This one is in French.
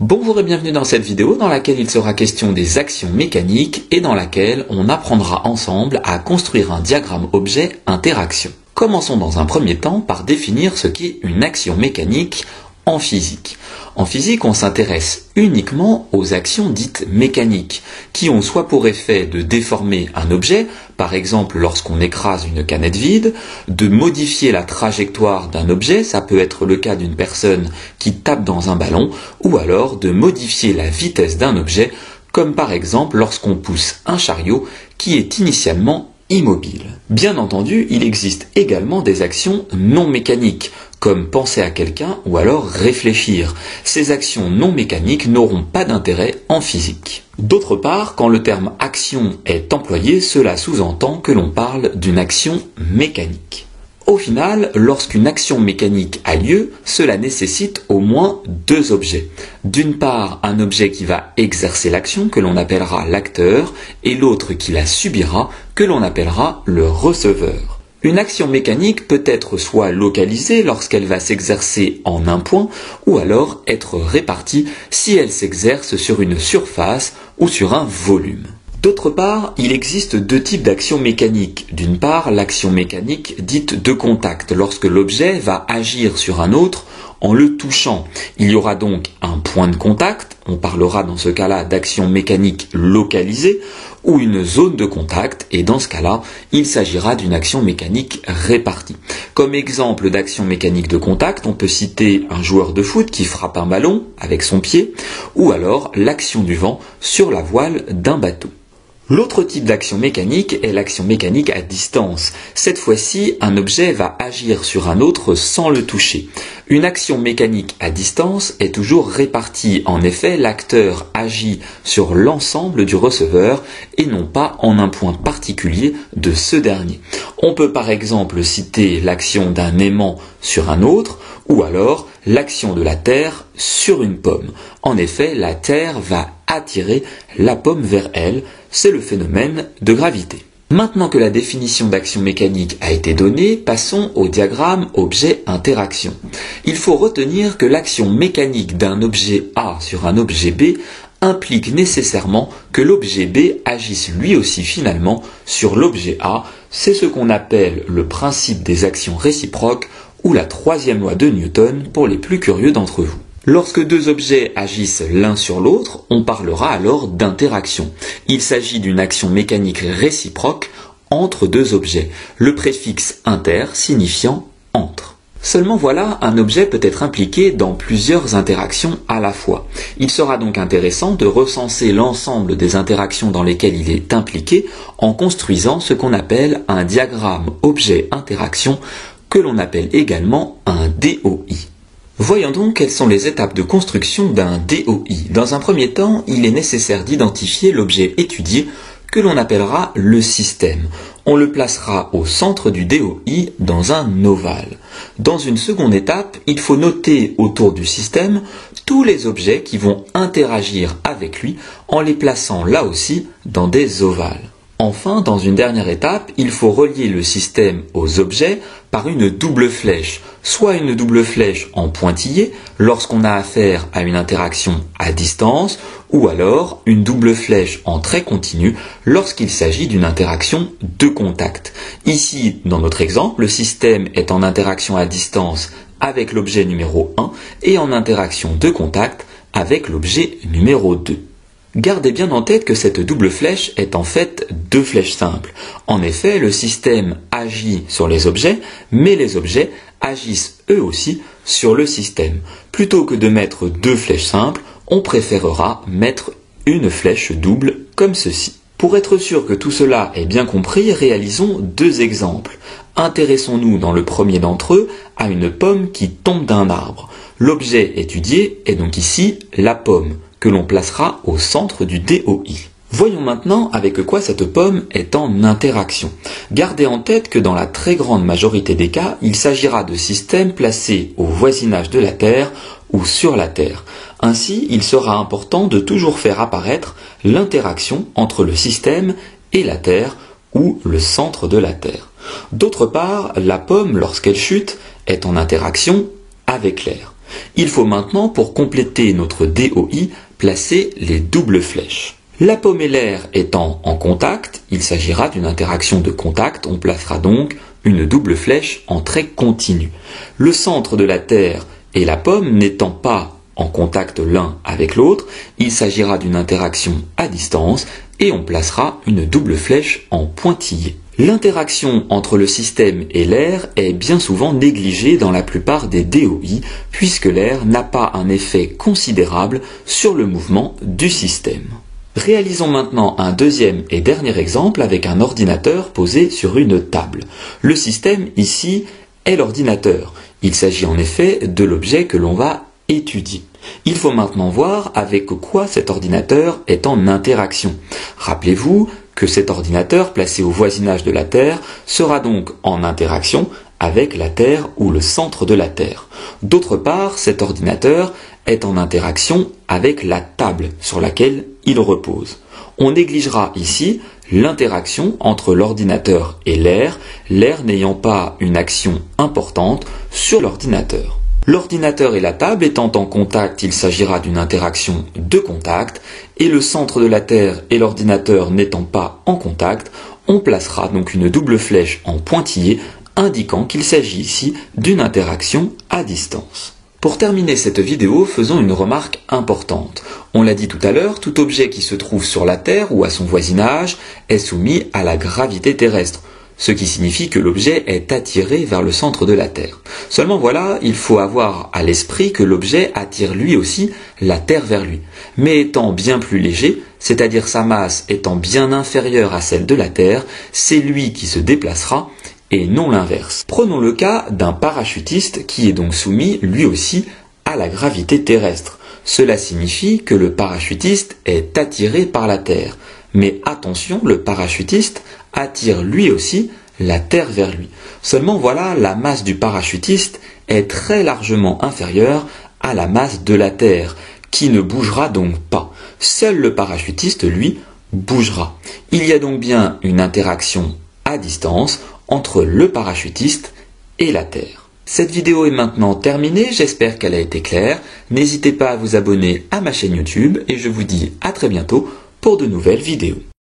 Bonjour et bienvenue dans cette vidéo dans laquelle il sera question des actions mécaniques et dans laquelle on apprendra ensemble à construire un diagramme objet-interaction. Commençons dans un premier temps par définir ce qu'est une action mécanique en physique. En physique, on s'intéresse uniquement aux actions dites mécaniques, qui ont soit pour effet de déformer un objet, par exemple lorsqu'on écrase une canette vide, de modifier la trajectoire d'un objet, ça peut être le cas d'une personne qui tape dans un ballon, ou alors de modifier la vitesse d'un objet, comme par exemple lorsqu'on pousse un chariot qui est initialement immobile. Bien entendu, il existe également des actions non mécaniques, comme penser à quelqu'un ou alors réfléchir. Ces actions non mécaniques n'auront pas d'intérêt en physique. D'autre part, quand le terme action est employé, cela sous-entend que l'on parle d'une action mécanique. Au final, lorsqu'une action mécanique a lieu, cela nécessite au moins deux objets. D'une part, un objet qui va exercer l'action, que l'on appellera l'acteur, et l'autre qui la subira, que l'on appellera le receveur. Une action mécanique peut être soit localisée lorsqu'elle va s'exercer en un point, ou alors être répartie si elle s'exerce sur une surface ou sur un volume. D'autre part, il existe deux types d'actions mécaniques. D'une part, l'action mécanique dite de contact, lorsque l'objet va agir sur un autre en le touchant. Il y aura donc un point de contact, on parlera dans ce cas-là d'action mécanique localisée, ou une zone de contact, et dans ce cas-là, il s'agira d'une action mécanique répartie. Comme exemple d'action mécanique de contact, on peut citer un joueur de foot qui frappe un ballon avec son pied, ou alors l'action du vent sur la voile d'un bateau. L'autre type d'action mécanique est l'action mécanique à distance. Cette fois-ci, un objet va agir sur un autre sans le toucher. Une action mécanique à distance est toujours répartie. En effet, l'acteur agit sur l'ensemble du receveur et non pas en un point particulier de ce dernier. On peut par exemple citer l'action d'un aimant sur un autre ou alors l'action de la Terre sur une pomme. En effet, la Terre va attirer la pomme vers elle, c'est le phénomène de gravité. Maintenant que la définition d'action mécanique a été donnée, passons au diagramme objet-interaction. Il faut retenir que l'action mécanique d'un objet A sur un objet B implique nécessairement que l'objet B agisse lui aussi finalement sur l'objet A. C'est ce qu'on appelle le principe des actions réciproques ou la troisième loi de Newton pour les plus curieux d'entre vous. Lorsque deux objets agissent l'un sur l'autre, on parlera alors d'interaction. Il s'agit d'une action mécanique réciproque entre deux objets, le préfixe inter signifiant entre. Seulement voilà, un objet peut être impliqué dans plusieurs interactions à la fois. Il sera donc intéressant de recenser l'ensemble des interactions dans lesquelles il est impliqué en construisant ce qu'on appelle un diagramme objet-interaction que l'on appelle également un DOI. Voyons donc quelles sont les étapes de construction d'un DOI. Dans un premier temps, il est nécessaire d'identifier l'objet étudié que l'on appellera le système. On le placera au centre du DOI dans un ovale. Dans une seconde étape, il faut noter autour du système tous les objets qui vont interagir avec lui en les plaçant là aussi dans des ovales. Enfin, dans une dernière étape, il faut relier le système aux objets par une double flèche, soit une double flèche en pointillé lorsqu'on a affaire à une interaction à distance, ou alors une double flèche en trait continu lorsqu'il s'agit d'une interaction de contact. Ici, dans notre exemple, le système est en interaction à distance avec l'objet numéro 1 et en interaction de contact avec l'objet numéro 2. Gardez bien en tête que cette double flèche est en fait deux flèches simples. En effet, le système agit sur les objets, mais les objets agissent eux aussi sur le système. Plutôt que de mettre deux flèches simples, on préférera mettre une flèche double comme ceci. Pour être sûr que tout cela est bien compris, réalisons deux exemples. Intéressons-nous dans le premier d'entre eux à une pomme qui tombe d'un arbre. L'objet étudié est donc ici la pomme, que l'on placera au centre du DOI. Voyons maintenant avec quoi cette pomme est en interaction. Gardez en tête que dans la très grande majorité des cas, il s'agira de systèmes placés au voisinage de la Terre ou sur la Terre. Ainsi, il sera important de toujours faire apparaître l'interaction entre le système et la Terre ou le centre de la Terre. D'autre part, la pomme, lorsqu'elle chute, est en interaction avec l'air. Il faut maintenant, pour compléter notre DOI, placer les doubles flèches. La pomme et l'air étant en contact, il s'agira d'une interaction de contact, on placera donc une double flèche en trait continu. Le centre de la Terre et la pomme n'étant pas en contact l'un avec l'autre, il s'agira d'une interaction à distance et on placera une double flèche en pointillé. L'interaction entre le système et l'air est bien souvent négligée dans la plupart des DOI puisque l'air n'a pas un effet considérable sur le mouvement du système. Réalisons maintenant un deuxième et dernier exemple avec un ordinateur posé sur une table. Le système ici est l'ordinateur. Il s'agit en effet de l'objet que l'on va étudier. Il faut maintenant voir avec quoi cet ordinateur est en interaction. Rappelez-vous que cet ordinateur placé au voisinage de la Terre sera donc en interaction avec la Terre ou le centre de la Terre. D'autre part, cet ordinateur est en interaction avec la table sur laquelle il repose. On négligera ici l'interaction entre l'ordinateur et l'air n'ayant pas une action importante sur l'ordinateur. L'ordinateur et la table étant en contact, il s'agira d'une interaction de contact, et le centre de la Terre et l'ordinateur n'étant pas en contact, on placera donc une double flèche en pointillé indiquant qu'il s'agit ici d'une interaction à distance. Pour terminer cette vidéo, faisons une remarque importante. On l'a dit tout à l'heure, tout objet qui se trouve sur la Terre ou à son voisinage est soumis à la gravité terrestre, ce qui signifie que l'objet est attiré vers le centre de la Terre. Seulement voilà, il faut avoir à l'esprit que l'objet attire lui aussi la Terre vers lui. Mais étant bien plus léger, c'est-à-dire sa masse étant bien inférieure à celle de la Terre, c'est lui qui se déplacera et non l'inverse. Prenons le cas d'un parachutiste qui est donc soumis lui aussi à la gravité terrestre. Cela signifie que le parachutiste est attiré par la Terre. Mais attention, le parachutiste attire lui aussi la Terre vers lui. Seulement voilà, la masse du parachutiste est très largement inférieure à la masse de la Terre, qui ne bougera donc pas. Seul le parachutiste, lui, bougera. Il y a donc bien une interaction à distance entre le parachutiste et la Terre. Cette vidéo est maintenant terminée, j'espère qu'elle a été claire. N'hésitez pas à vous abonner à ma chaîne YouTube et je vous dis à très bientôt pour de nouvelles vidéos.